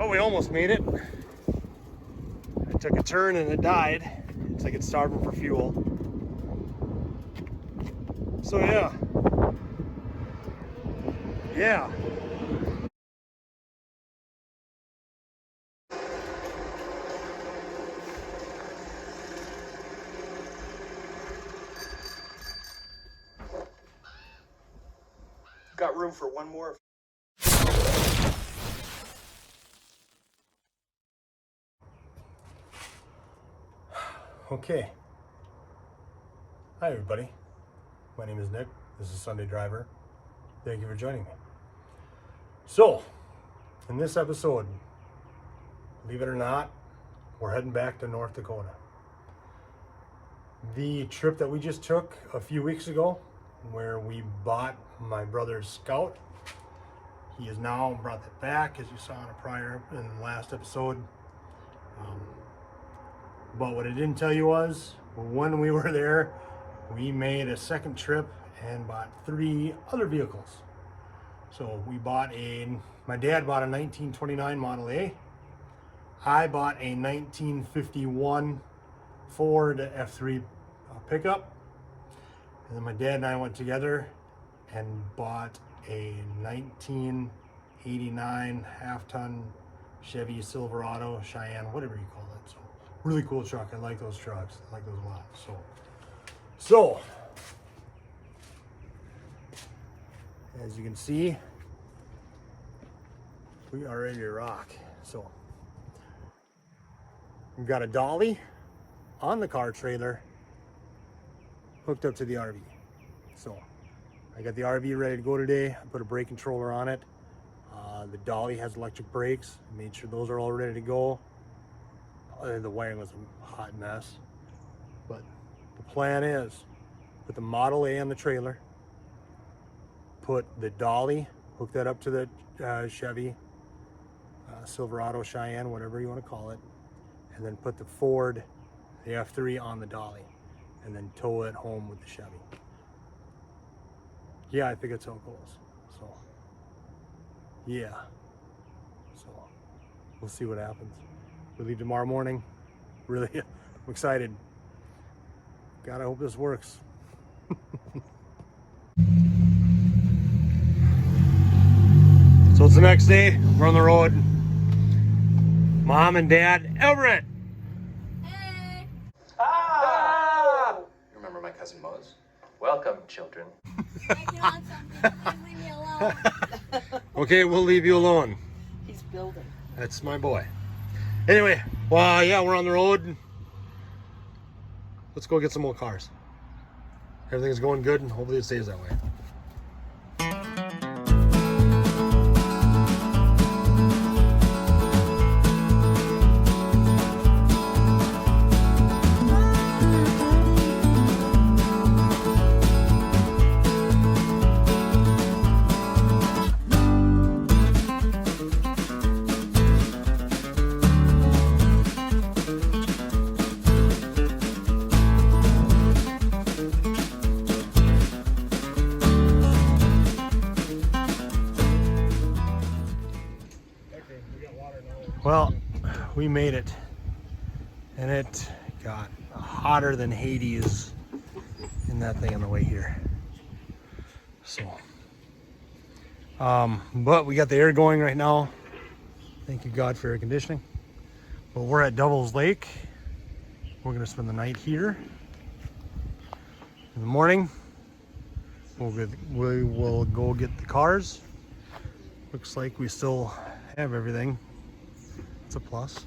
Oh, we almost made it. I took a turn and it died. It's like it's starving for fuel. So yeah. Yeah. Got room for one more. Okay. Hi everybody. My name is Nick. This is Sunday Driver. Thank you for joining me. So, in this episode, believe it or not, we're heading back to North Dakota. The trip that we just took a few weeks ago, where we bought my brother's Scout, he has now brought that back, as you saw in the last episode. But what I didn't tell you was, when we were there, we made a second trip and bought 3 other vehicles. So we bought my dad bought a 1929 Model A. I bought a 1951 Ford F3 pickup. And then my dad and I went together and bought a 1989 half-ton Chevy Silverado, Cheyenne, whatever you call it. So really cool truck. I like those trucks. I like those a lot. So as you can see, we are ready to rock. So we've got a dolly on the car trailer hooked up to the RV. So I got the RV ready to go today. I put a brake controller on it. The dolly has electric brakes. Made sure those are all ready to go. The wiring was a hot mess. But the plan is put the Model A on the trailer, put the dolly, hook that up to the Chevy, Silverado, Cheyenne, whatever you want to call it, and then put the Ford, the F3 on the dolly, and then tow it home with the Chevy. Yeah, I think that's how it goes. So, yeah. So, we'll see what happens. We leave tomorrow morning. Really, I'm excited. God, I hope this works. So it's the next day. We're on the road. Mom and Dad, Everett. Hey! Ah! Remember my cousin Mose? Welcome, children. Making on something. Please leave me alone. Okay, we'll leave you alone. He's building. That's my boy. Anyway, well, yeah, we're on the road. Let's go get some more cars. Everything's going good, and hopefully it stays that way. Well, we made it, and it got hotter than Hades in that thing on the way here. So, but we got the air going right now. Thank you, God, for air conditioning. But we're at Devil's Lake. We're gonna spend the night here. In the morning, we will go get the cars. Looks like we still have everything. It's a plus.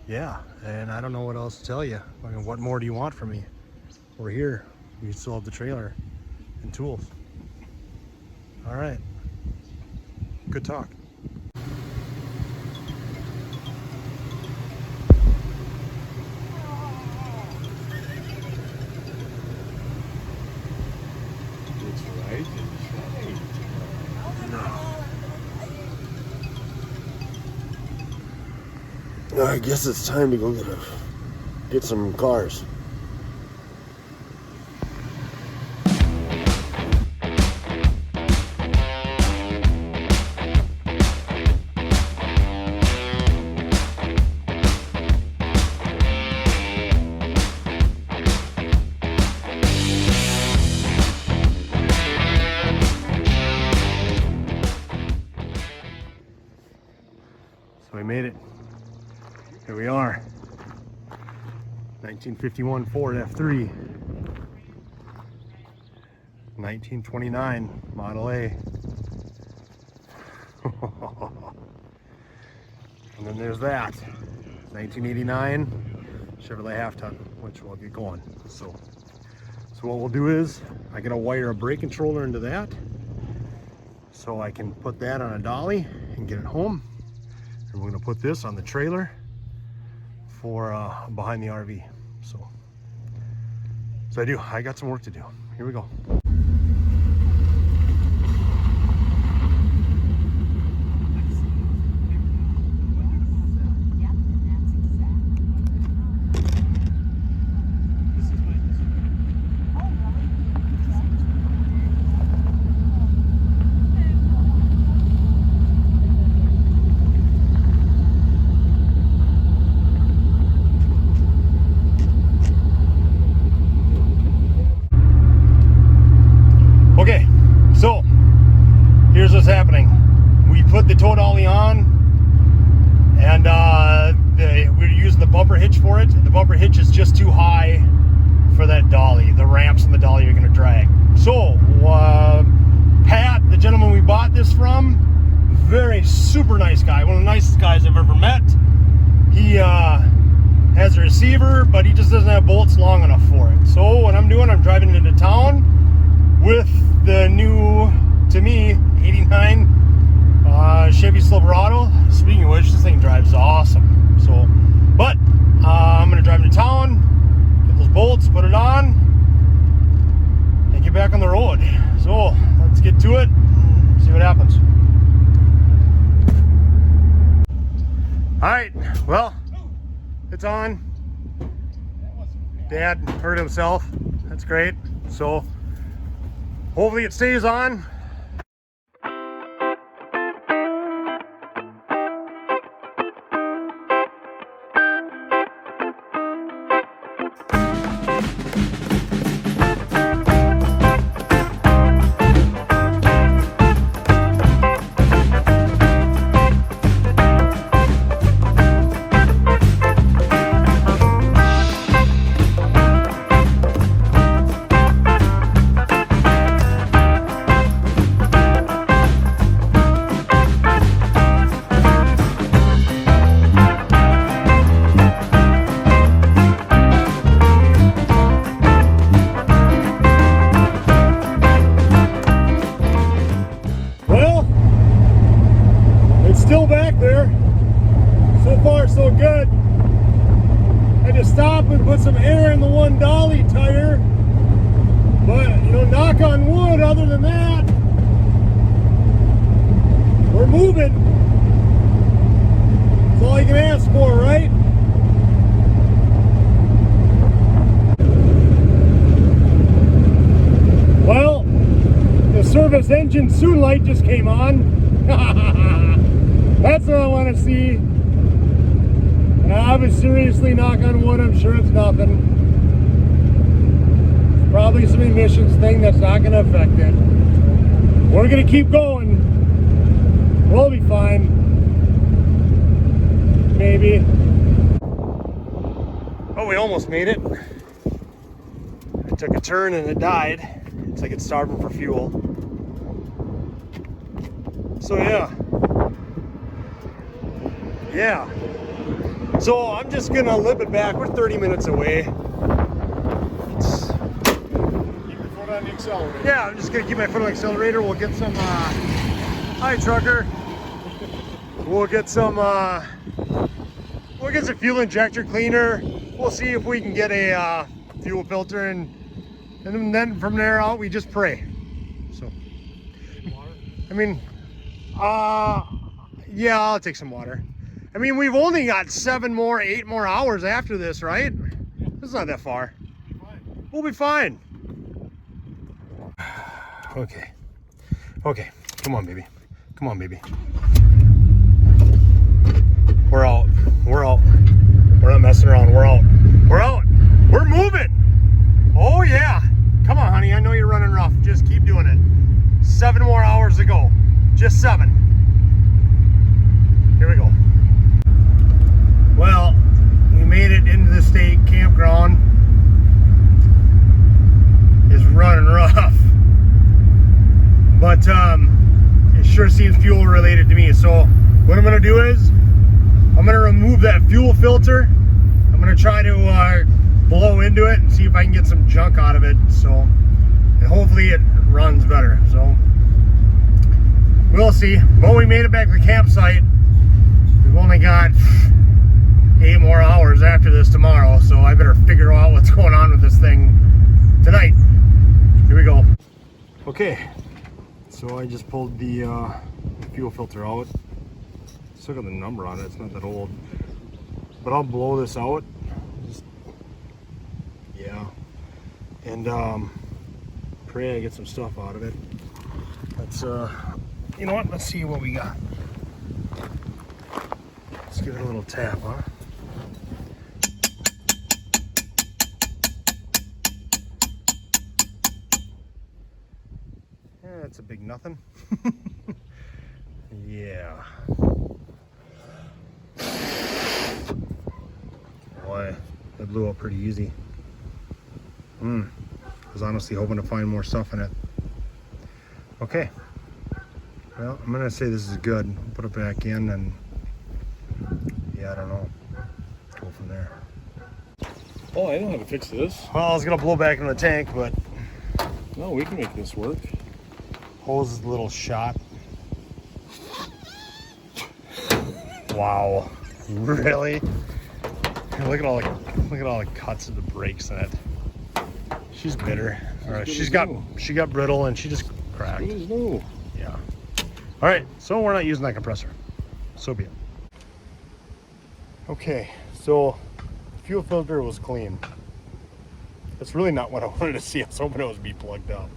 Yeah, and I don't know what else to tell you. I mean, what more do you want from me? We're here. We still have the trailer and tools. All right. Good talk. That's right. I guess it's time to go get some cars. So we made it. Here we are. 1951 Ford F3. 1929 Model A. And then there's that. 1989 Chevrolet half-ton, which we'll get going. So what we'll do is I'm gonna wire a brake controller into that so I can put that on a dolly and get it home. And we're gonna put this on the trailer for behind the RV. So I got some work to do. Here we go. Okay, so here's what's happening. We put the tow dolly on, and we're using the bumper hitch for it. The bumper hitch is just too high for that dolly. The ramps on the dolly are going to drag. So Pat, the gentleman we bought this from, very super nice guy, one of the nicest guys I've ever met. He has a receiver, but he just doesn't have bolts long enough for it. So what I'm doing, I'm driving into town with the new, to me, 89 Chevy Silverado. Speaking of which, this thing drives awesome. So, but I'm gonna drive into town, get those bolts, put it on, and get back on the road. So let's get to it, see what happens. All right, well, it's on. Dad hurt himself. That's great. So hopefully it stays on. Still back there. So far so good. I just stopped and put some air in the one dolly tire. But, you know, knock on wood, other than that, we're moving. That's all you can ask for, right? Well, the service engine soon light just came on. That's what I want to see. And I would seriously knock on wood, I'm sure it's nothing. It's probably some emissions thing that's not going to affect it. We're going to keep going. We'll be fine. Maybe. Oh, we almost made it. I took a turn and it died. It's like it's starving for fuel. So yeah. So I'm just gonna limp it back. We're 30 minutes away. Keep your foot on the accelerator. Yeah, I'm just gonna keep my foot on the accelerator. We'll get some hi trucker. We'll get some fuel injector cleaner. We'll see if we can get a fuel filter, and then from there out we just pray. So I mean, yeah, I'll take some water. I mean, we've only got 8 more hours after this, right? Yeah. It's not that far. We'll be fine. Okay. Okay. Come on, baby. Come on, baby. We're out. We're out. We're not messing around. We're out. We're out. We're moving. Oh, yeah. Come on, honey. I know you're running rough. Just keep doing it. 7 more hours to go. Just 7. Here we go. it into the state campground is running rough. But it sure seems fuel related to me. So what I'm gonna do is I'm gonna remove that fuel filter. I'm gonna try to blow into it and see if I can get some junk out of it. So, and hopefully it runs better. So we'll see. But we made it back to the campsite. We've only got 8 more hours after this tomorrow, so I better figure out what's going on with this thing tonight. Here we go. Okay, so I just pulled the fuel filter out. Still got the number on it, it's not that old. But I'll blow this out. Yeah. And pray I get some stuff out of it. Let's, you know what, let's see what we got. Let's give it a little tap, huh? Yeah, that's a big nothing. Yeah. Boy, that blew up pretty easy. I was honestly hoping to find more stuff in it. Okay. Well, I'm gonna say this is good. Put it back in and yeah, I don't know. Go from there. Oh, I know how to fix this. Well, I was gonna blow back into the tank, but No, we can make this work. hose is a little shot. Wow, really? Look at all the cuts of the brakes in it. She's bitter. All right, she got brittle and she just cracked. Good as new. Yeah. All right, so we're not using that compressor. So be it. Okay, so fuel filter was clean. That's really not what I wanted to see. I was hoping it was be plugged up.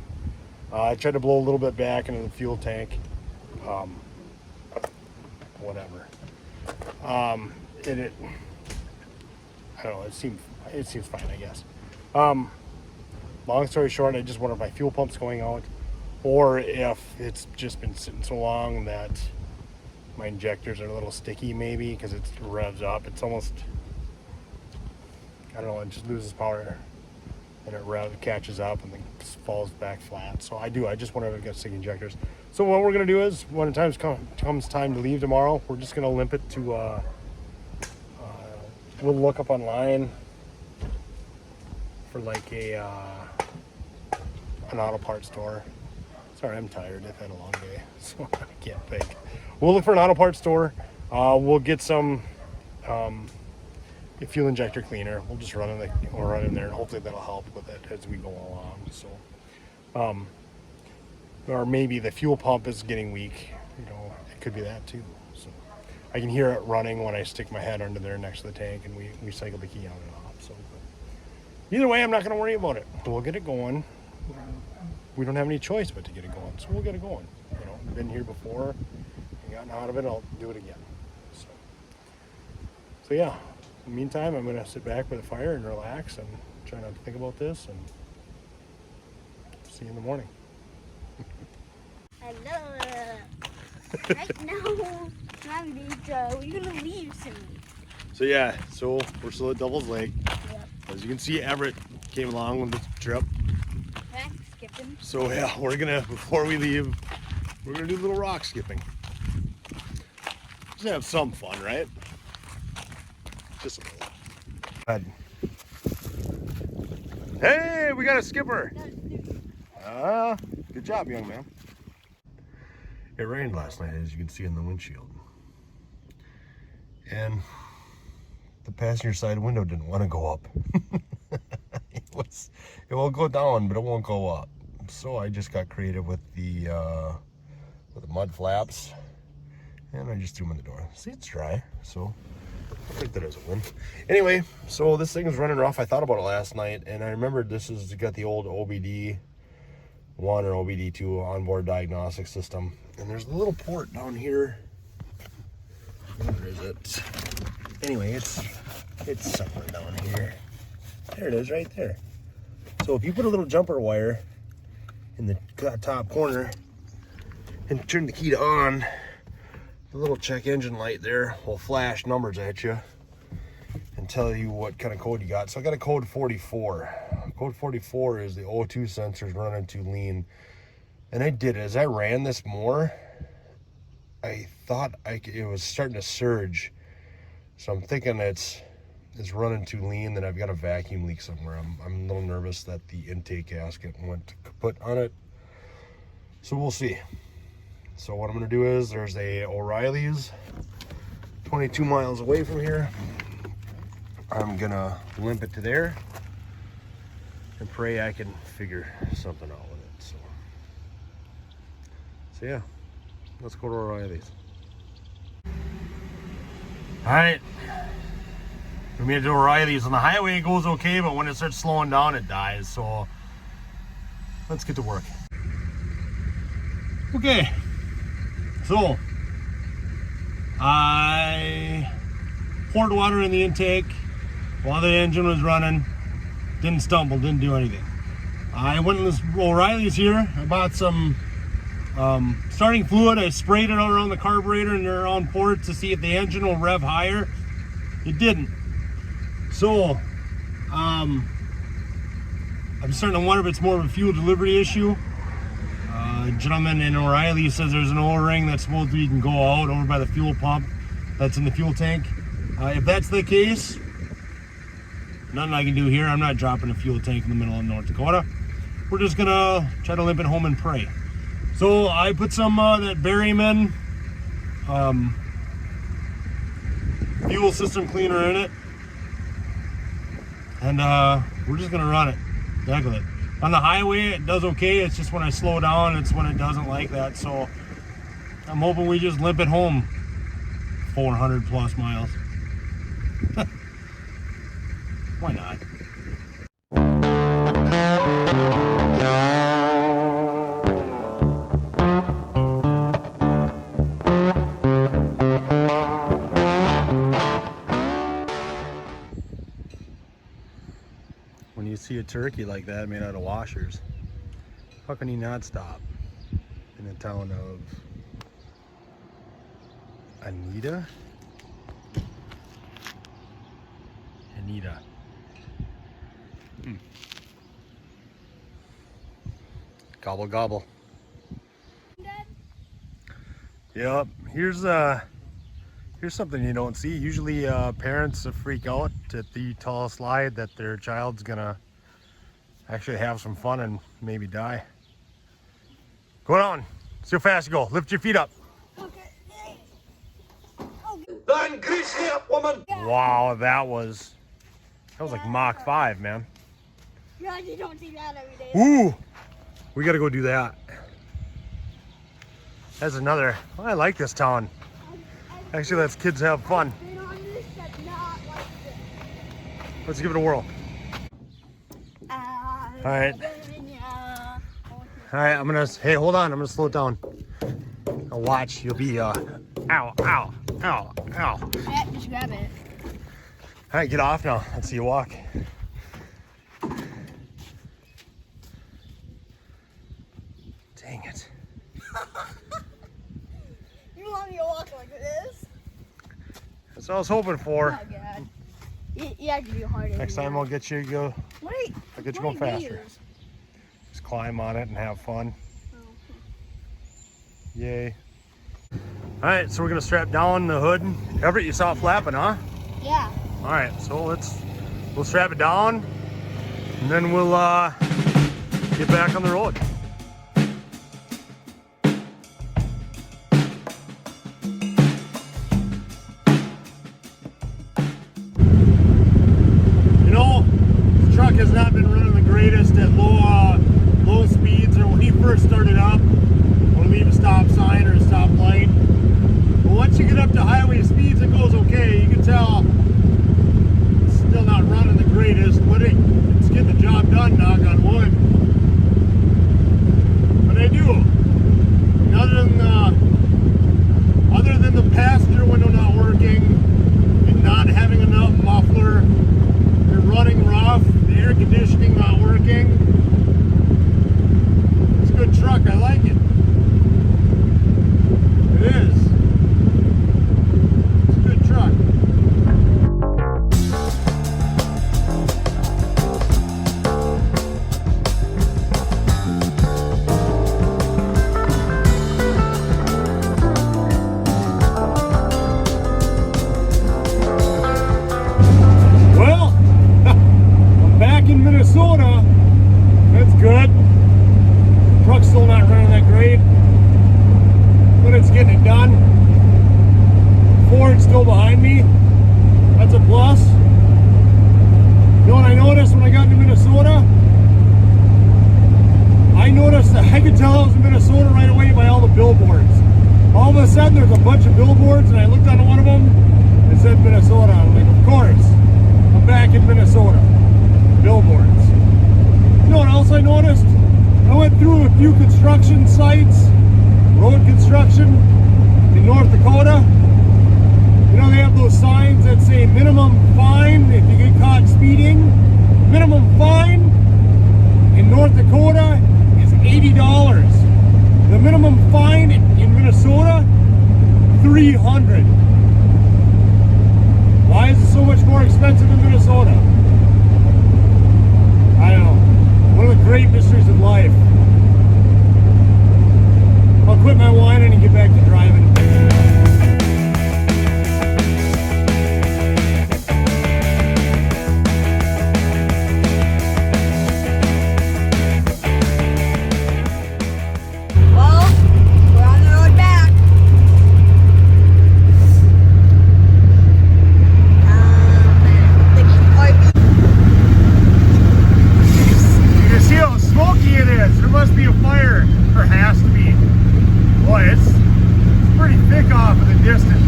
I tried to blow a little bit back into the fuel tank. Whatever. I don't know. It seems fine, I guess. Long story short, I just wonder if my fuel pump's going out, or if it's just been sitting so long that my injectors are a little sticky, maybe because it revs up. It's almost, I don't know, it just loses power and it catches up and then falls back flat. So I just wonder if it got sticky injectors. So what we're gonna do is, when it comes time to leave tomorrow, we're just gonna limp it to. We'll look up online for like an auto parts store. Sorry, I'm tired. I've had a long day, so I can't think. We'll look for an auto parts store. We'll get some fuel injector cleaner. We'll just run in there, and hopefully that'll help with it as we go along. So, or maybe the fuel pump is getting weak. You know, it could be that too. So, I can hear it running when I stick my head under there next to the tank, and we cycle the key on and off. So, either way, I'm not going to worry about it. We'll get it going. We don't have any choice but to get it going, so we'll get it going. You know, I've been here before and gotten out of it. I'll do it again. So yeah. In the meantime, I'm going to sit back by the fire and relax and try not to think about this, and see you in the morning. Hello. Right now, we're gonna leave soon. So yeah, so we're still at Devil's Lake. Yep. As you can see, Everett came along with the trip. Okay, skipping. So yeah, before we leave, we're gonna do a little rock skipping. Just have some fun, right? Just a little. Hey, we got a skipper. Good job, young man. It rained last night, as you can see in the windshield. And the passenger side window didn't want to go up. It will go down, but it won't go up. So I just got creative with the mud flaps, and I just threw them in the door. See, it's dry, so I think that is a win. Anyway, so this thing is running rough. I thought about it last night, and I remembered this has got the old OBD1 or OBD2 onboard diagnostic system. And there's a little port down here. Where is it? Anyway, it's somewhere down here. There it is, right there. So if you put a little jumper wire in the top corner and turn the key to on, the little check engine light there will flash numbers at you. and tell you what kind of code you got. So I got a code 44. Code 44 is the O2 sensors running too lean. And I did it. As I ran this more, I thought it was starting to surge. So I'm thinking it's running too lean, then I've got a vacuum leak somewhere. I'm a little nervous that the intake gasket went kaput on it. So we'll see. So what I'm gonna do is, there's a O'Reilly's 22 miles away from here. I'm gonna limp it to there and pray I can figure something out with it. So yeah, let's go to O'Reilly's. All right, we made it to O'Reilly's. On the highway it goes okay, but when it starts slowing down it dies. So let's get to work. Okay, so I poured water in the intake while the engine was running. Didn't stumble, didn't do anything. I went in this O'Reilly's here. I bought some starting fluid. I sprayed it all around the carburetor and around ports to see if the engine will rev higher. It didn't. So I'm starting to wonder if it's more of a fuel delivery issue. A gentleman in O'Reilly says there's an O-ring that's supposed to can go out over by the fuel pump that's in the fuel tank. If that's the case, nothing I can do here. I'm not dropping a fuel tank in the middle of North Dakota. We're just gonna try to limp it home and pray. So I put some that Berryman fuel system cleaner in it, and we're just gonna run it. Heck with it. On the highway it does okay. It's just when I slow down, it's when it doesn't like that. So I'm hoping we just limp it home 400 plus miles. Why not? When you see a turkey like that made out of washers, how can you not stop in the town of Anita? Gobble gobble. Dad? Yep. Here's something you don't see. Usually parents freak out at the tall slide that their child's gonna actually have some fun and maybe die. Go on. See how fast you go. Lift your feet up. Okay. Then grease me up, woman! Wow, that was like Mach 5, man. Yeah, you don't see that every day. Ooh, we gotta go do that. That's another. Oh, I like this town. Actually lets kids have fun. Been on this, but not like this. Let's give it a whirl. All right. All right, I'm gonna, hey, hold on. I'm gonna slow it down. Now watch, you'll be, ow, ow, ow, ow. Yeah, just grab it. All right, get off now. Let's see you walk. Dang it. You want me to walk like this? That's what I was hoping for. Oh, God. You have to do harder. Next time I'll get you to go, Wait. I'll get you going faster. Just climb on it and have fun. Yay. All right, so we're gonna strap down the hood. Everett, you saw it flapping, huh? Yeah. All right, so we'll strap it down and then we'll get back on the road. You know, this truck has not been running the greatest at low speeds, or when he first started up, when we leave a stop sign or a stop light. But once you get up to highway speeds, it goes okay. You can tell it's still not running the greatest, but it's getting the job done, knock on wood. But I do. And other than the passenger window not working and not having enough muffler, you're running rough, the air conditioning not working. It's a good truck, I like it. It is. It's a good truck. $300. Why is it so much more expensive in Minnesota? I don't know. One of the great mysteries of life. I'll quit my whining and get back to driving. Well, we're on the road back. The RV. You can see how smoky it is. There must be a fire. There has to be. Boy, it's pretty thick off in the distance.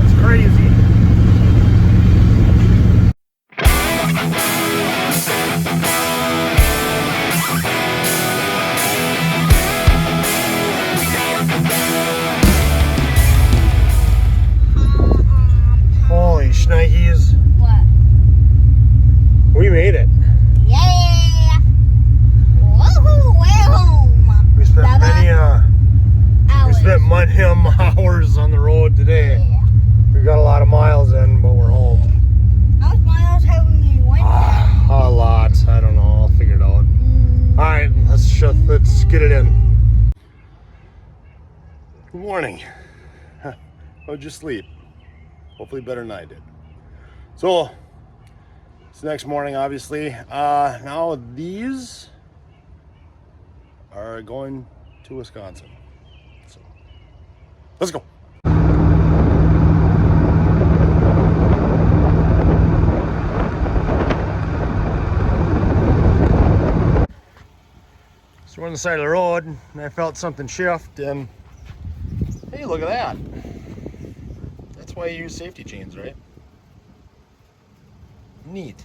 It's crazy. Holy shnikes. What? We made it. Yeah! Woohoo! We're home! We spent Baba. many we Hours. spent many hours on the road today. Yeah. We got a lot of miles in, but we're home. How much miles have we went? A lot. I don't know. I'll figure it out. All right, let's get it in. Good morning. How'd you sleep? Hopefully better than I did. So it's the next morning, obviously. Now these are going to Wisconsin. So let's go. So we're on the side of the road, and I felt something shift, and hey, look at that. That's why you use safety chains, right? Neat.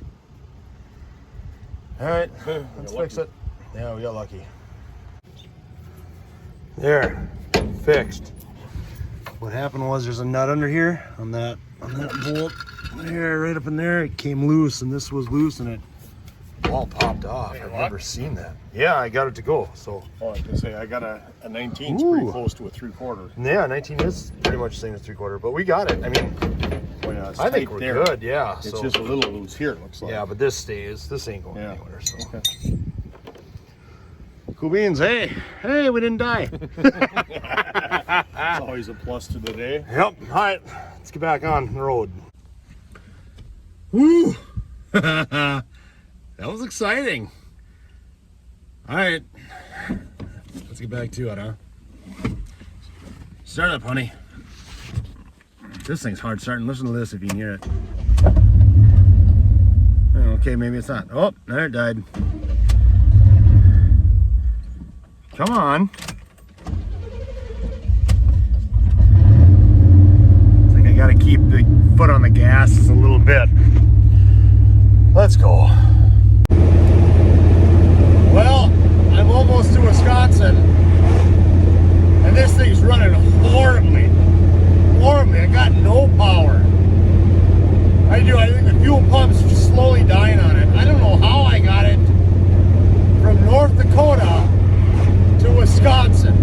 All right, let's fix it. Yeah, we got lucky. There, fixed. What happened was there's a nut under here on that bolt there, right up in there. It came loose, and this was loose, and it all popped off. I've never seen that. Yeah, I got it to go. So. Oh, I was gonna say I got a 19's Ooh. pretty close to a 3/4. Yeah, 19 is pretty much the same as 3/4, but we got it. I mean, Oh, yeah, it's I think tight we're there. good. Yeah. It's So just a little loose here. It looks like. yeah, but this stays. This ain't going Yeah. anywhere. So Okay. cool beans. Hey, we didn't die. It's always a plus to the day. Yep. All right, let's get back on the road. Woo! That was exciting. All right, let's get back to it, huh? Start up, honey. This thing's hard starting. Listen to this if you can hear it. Oh, okay, maybe it's not. Oh, there it died. Come on. I think I gotta keep the foot on the gas just a little bit. Let's go. Well, I'm almost to Wisconsin, and this thing's running horribly. Horribly. I got no power. I think the fuel pump's just slowly dying on it. I don't know how I got it from North Dakota to Wisconsin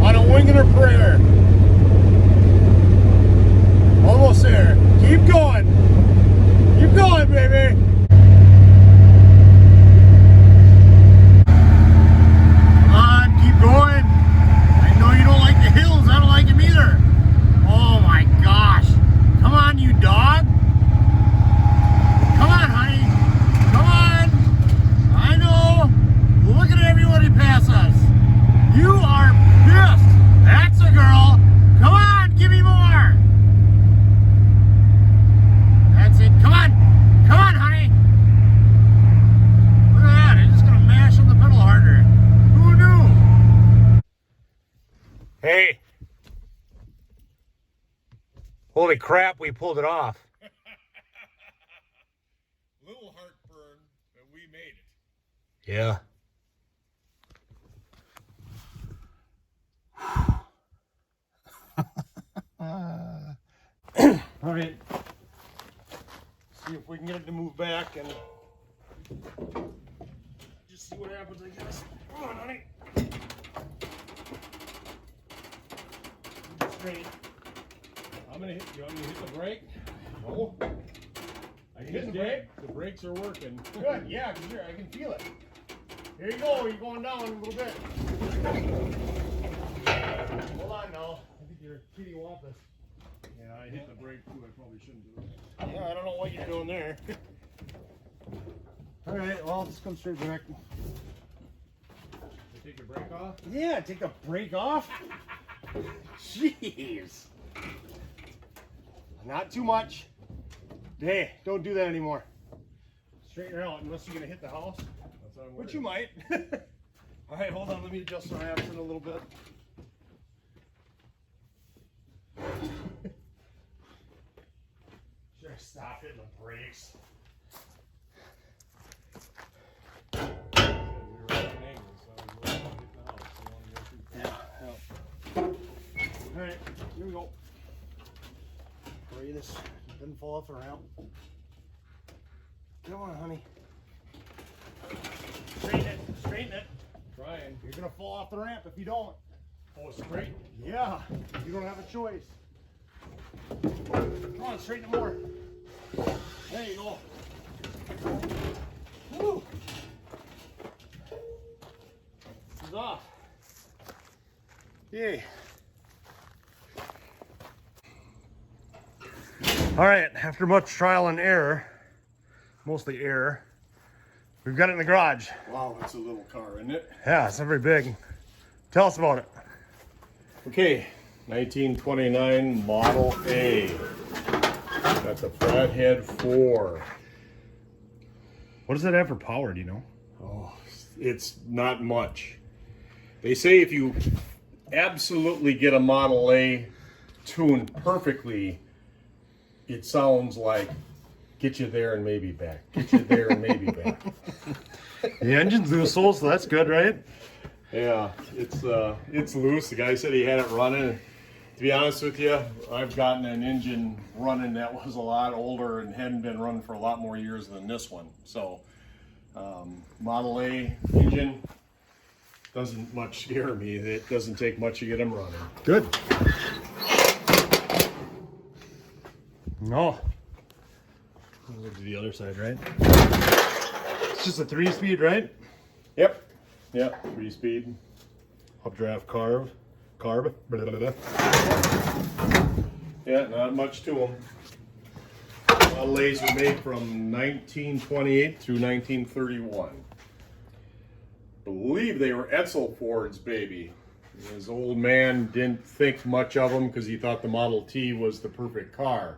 on a wing and a prayer. Almost there. Keep going. Keep going, baby. Come on, keep going. I know you don't like the hills. I don't like them either. Oh my gosh. Come on, you dog. Come on, honey. Come on. I know. Look at everybody pass us. You are pissed. That's a girl. Come on, give me more. That's it. Come on. Come on, honey. Look at that. I'm just going to mash on the pedal harder. Who knew? Hey. Holy crap, we pulled it off. Little heartburn, but we made it. Yeah. All right. See if we can get it to move back and just see what happens, I guess. Come on, honey. straight. I'm gonna hit. You want me to hit the brake? No. I can hit the brake. The brakes are working. Good. Yeah, sure. I can feel it. Here you go. You're going down a little bit. Hold on now. I think you're kitty wampus. Yeah, I hit the brake too. I probably shouldn't do it. Yeah, I don't know what you're doing there. All right. Well, just come straight back. Take your brake off? Yeah, take the brake off. Jeez. Not too much. Hey, don't do that anymore. Straighten her out unless you're gonna hit the house. Which you might. All right, hold on. Let me adjust my accent a little bit. Should I stop hitting the brakes? All right, here we go. Pray this doesn't fall off the ramp. Come on, honey. Straighten it, straighten it. Trying. You're gonna fall off the ramp if you don't. Oh, straight? Yeah, you don't have a choice. Come on, straighten it more. There you go. Woo. This is off. Yay. All right, after much trial and error, mostly error, we've got it in the garage. Wow, that's a little car, isn't it? Yeah, it's not very big. Tell us about it. Okay, 1929 Model A. That's a flathead 4. What does that have for power, do you know? Oh, it's not much. They say if you absolutely get a Model A tuned perfectly, it sounds like get you there and maybe back. Get you there and maybe back. The engine's loose, so that's good, right? Yeah, it's loose. The guy said he had it running. To be honest with you, I've gotten an engine running that was a lot older and hadn't been running for a lot more years than this one. So, Model A engine doesn't much scare me. It doesn't take much to get them running. Good. No. Look to the other side, right? It's just a 3-speed, right? Yep. Yep. 3-speed. Updraft carb. Blah, blah, blah. Yeah, not much to them. Model A's were made from 1928 through 1931. Believe they were Edsel Ford's baby. His old man didn't think much of them because he thought the Model T was the perfect car.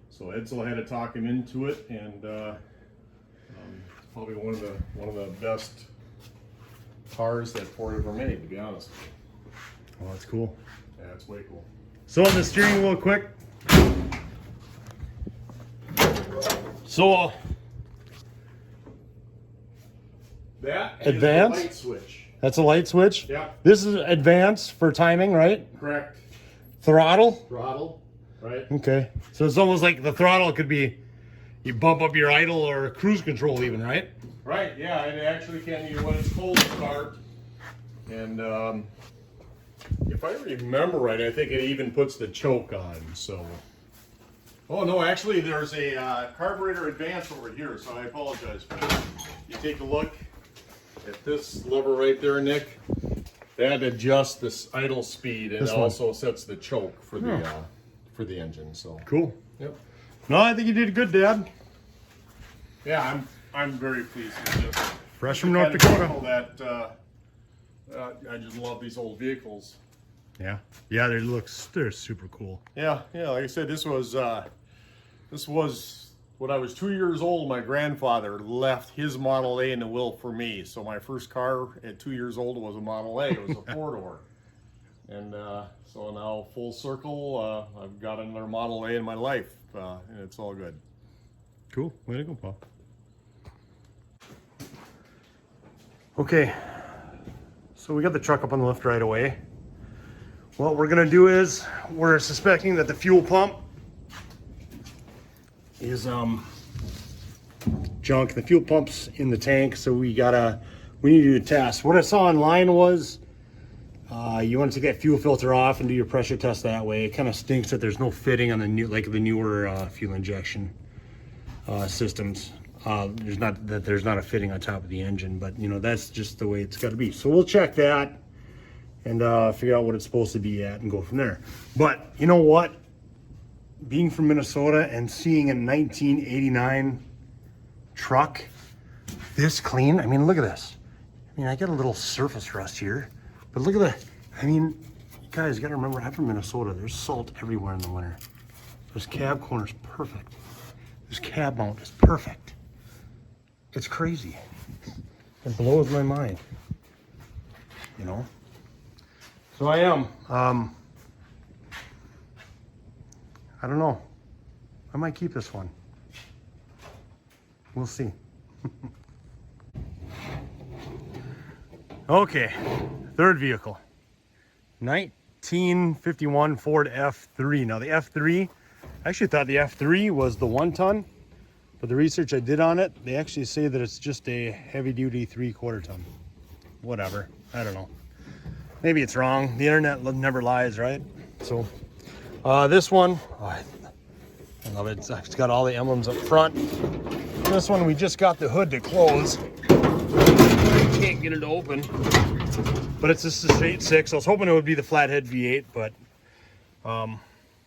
So Edsel had to talk him into it, and it's probably one of the best cars that Ford ever made, to be honest. Oh, that's cool. Yeah, it's way cool. So on the steering wheel, quick. So That Advance? is the light switch. that's a light switch. Yeah, This is advanced for timing, right? correct. Throttle. Throttle, right? Okay. So it's almost like the throttle could be, you bump up your idle or cruise control even, right? Right, yeah, it actually can, when it's cold to start. And if I remember right, I think it even puts the choke on, so. Oh no, actually there's a carburetor advance over here, so I apologize for that. You take a look at this lever right there, Nick. That adjusts this idle speed and This one. also sets the choke for the engine, so. Cool. Yep. No, I think you did good, Dad. Yeah, I'm very pleased with this. Fresh from North Kind of Dakota. vehicle that I just love these old vehicles. Yeah, they're super cool. Yeah, like I said, this was when I was 2 years old. My grandfather left his Model A in the will for me. So my first car at 2 years old was a Model A. It was a 4-door. And so now full circle, I've got another Model A in my life, and it's all good. Cool. Way to go, Paul. Okay, so we got the truck up on the lift right away. What we're gonna do is, we're suspecting that the fuel pump is junk. The fuel pump's in the tank, so we need to do a test. What I saw online was You want to take that fuel filter off and do your pressure test that way. It kind of stinks that there's no fitting on the newer fuel injection systems. There's not a fitting on top of the engine, but you know, that's just the way it's got to be. So we'll check that and figure out what it's supposed to be at and go from there. But you know what? Being from Minnesota and seeing a 1989 truck this clean, I mean, look at this. I mean, I got a little surface rust here, but look at that. I mean, you guys got to remember, I'm from Minnesota. There's salt everywhere in the winter. This cab corner's perfect. This cab mount is perfect. It's crazy. It blows my mind, you know? So I am. I don't know. I might keep this one. We'll see. Okay, third vehicle. 1951 Ford F3. Now the F3, I actually thought the F3 was the 1 ton, but the research I did on it, they actually say that it's just a heavy duty 3/4 ton. Whatever, I don't know. Maybe it's wrong. The internet never lies, right? So this one, oh, I love it. It's got all the emblems up front. This one, we just got the hood to close. Can't get it to open, but it's just a straight 6. I was hoping it would be the flathead V8, but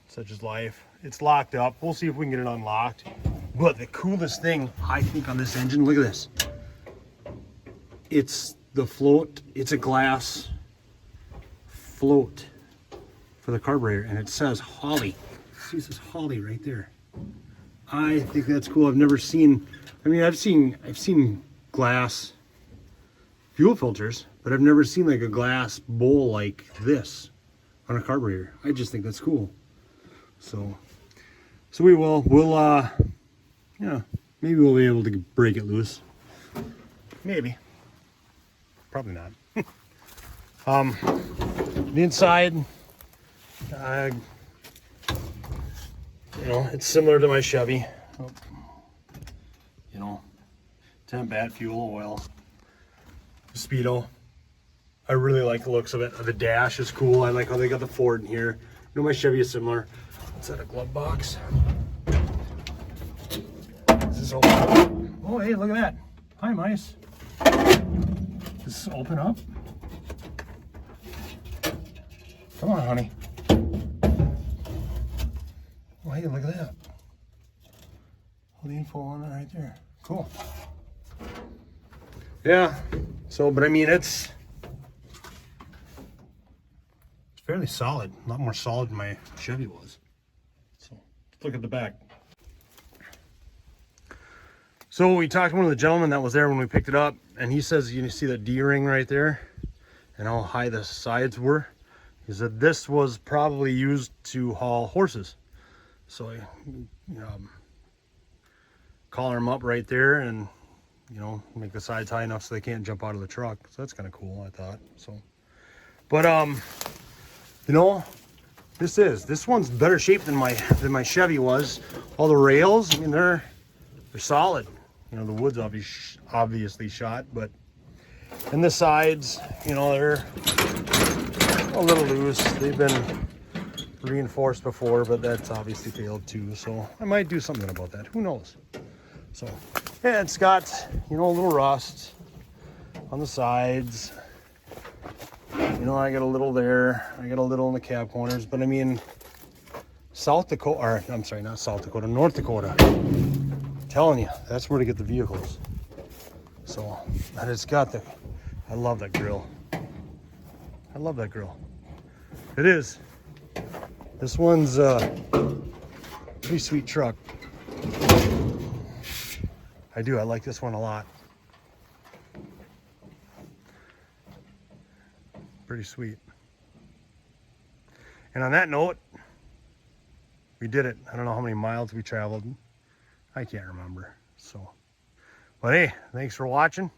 such is life. It's locked up. We'll see if we can get it unlocked. But the coolest thing I think on this engine, look at this. It's the float. It's a glass float for the carburetor, and it says Holly. See, it says Holly right there. I think that's cool. I've never seen. I mean, I've seen glass fuel filters, but I've never seen like a glass bowl like this on a carburetor. I just think that's cool. So we'll yeah, maybe we'll be able to break it loose. Maybe. Probably not. The inside, you know, it's similar to my Chevy. Oh, you know, temp bat, fuel, oil, speedo. I really like the looks of it. The dash is cool. I like how they got the Ford in here. You know, my Chevy is similar. Is that a glove box? Is this open? Oh, hey, look at that. Hi, mice. Does this open up? Come on, honey. Oh, hey, look at that. All the info on it right there. Cool. Yeah. So, but I mean, it's fairly solid. A lot more solid than my Chevy was. So, let's look at the back. So we talked to one of the gentlemen that was there when we picked it up, and he says, you see that D-ring right there and how high the sides were. He said this was probably used to haul horses. So collar them up right there and, you know, make the sides high enough so they can't jump out of the truck. So that's kind of cool, I thought. So, but you know, this one's better shape than my Chevy was. All the rails, I mean, they're solid. You know, the wood's obviously shot, but and the sides, you know, they're a little loose. They've been reinforced before, but that's obviously failed too. So I might do something about that. Who knows? So yeah, it's got, you know, a little rust on the sides. You know, I got a little there. I got a little in the cab corners, but I mean, North Dakota. Telling you, that's where to get the vehicles. So, and it's got I love that grill. I love that grill. It is. This one's a pretty sweet truck. I do. I like this one a lot. Pretty sweet. And on that note, we did it. I don't know how many miles we traveled. I can't remember. So, but hey, thanks for watching.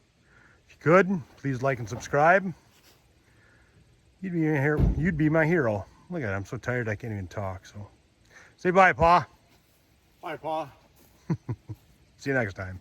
If you could, please like and subscribe. You'd be my hero. Look at it, I'm so tired I can't even talk. So, say bye, Pa. Bye, Pa. See you next time.